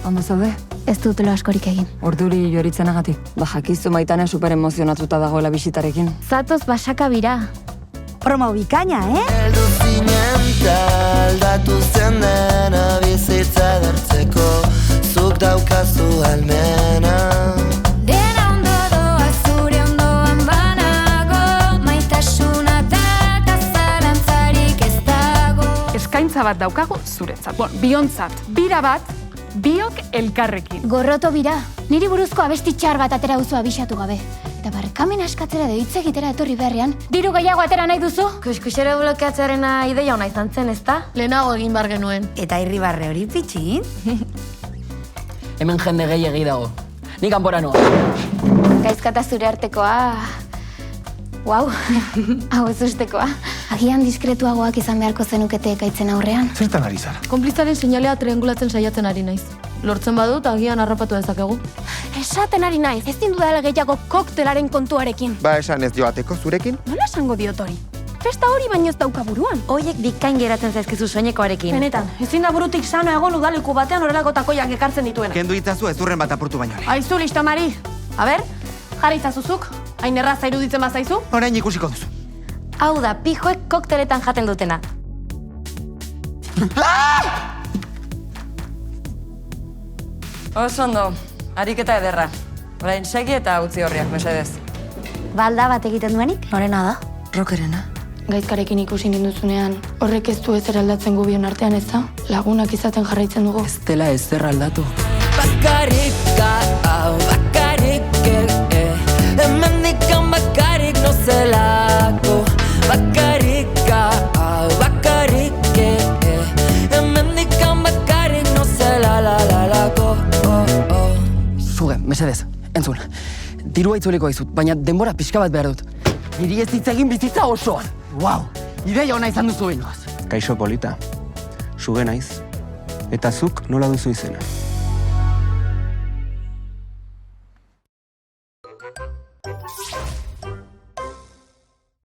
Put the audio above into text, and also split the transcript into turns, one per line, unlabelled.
Ondo zaude?
Ez dutelo askorik egin.
Orduri joritzenagatik. Jakizu Maitane super emozionatuta dagoela bisitarekin.
Zatoz basaka bira.
Promo bikaina,
Heldu zinen aldatu zen dena bizitza edertzeko zuk daukazu almena.
Dena ondo doa zure ondoan banago, maitasuna eta zalantzarik ez dago.
Eskaintza bat daukagu zuretzat. Biontzat. Bira bat, biok elkarrekin.
Gorroto bira, niri buruzko abesti txar bat atera duzu abisatu gabe. Eta barkamen askatzera deitz egitera etorri beharrean, diru gehiago atera nahi duzu?
Kuskusero blokeatzearena ideia ona izan zen, ezta?
Lehenago egin bar genuen.
Eta irribarre hori pitxin?
Hemen jende gehiegi dago. Nik kanpora noa.
Gaizkata zure artekoa... Wow, hau ez ustekoa. Agian diskretuagoak izan beharko zenukete ekaitzen aurrean.
Zertan ari zara?
Konplizaren seinalea triangulatzen saiatzen ari naiz. Lortzen badut, agian harrapatu dezakegu.
Esaten ari naiz, ez dudala gehiago koktelaren kontuarekin.
Ba esan ez joateko zurekin?
Nola esango diot hori? Festa hori baino ez dauka buruan. Hoiek bikain geratzen zaizkizu soinekoarekin.
Benetan, ezin da burutik sana egon udaleku batean horrelako takoiak ekartzen dituena.
Kendu itzazu ezurren bat apurtu baino lehen.
Aizu, listo, Mari. A ber, jarri izazuzuk. Hain erraza iruditzen bazaizu?
Orain ikusiko duzu.
Hau da, pijoek kokteletan jaten dutena.
Oso ondo, ariketa ederra. Orain segi eta utzi horriak, mesedez.
Balda bat egiten duenik? Norena da?
Rokerena.
Gaizkarekin ikusi ninduzunean, horrek ez du ezer aldatzen gubion artean, ez da? Lagunak izaten jarraitzen dugu.
Ez dela ezer aldatu.
Bakarrika, bakarrik, hemendikan bakarrik nozelako. Bakarrika, bakarrik, hemendikan bakarrik nozelalako.
Zuge, mesedez, entzun. Dirua itzuliko dizut, baina denbora pixka bat behar dut. Niri ez hitz egin bizitza osoan. Wow, ideia ona izan duzu behingoz.
Kaixo polita, suge naiz. Eta zuk nola duzu izena?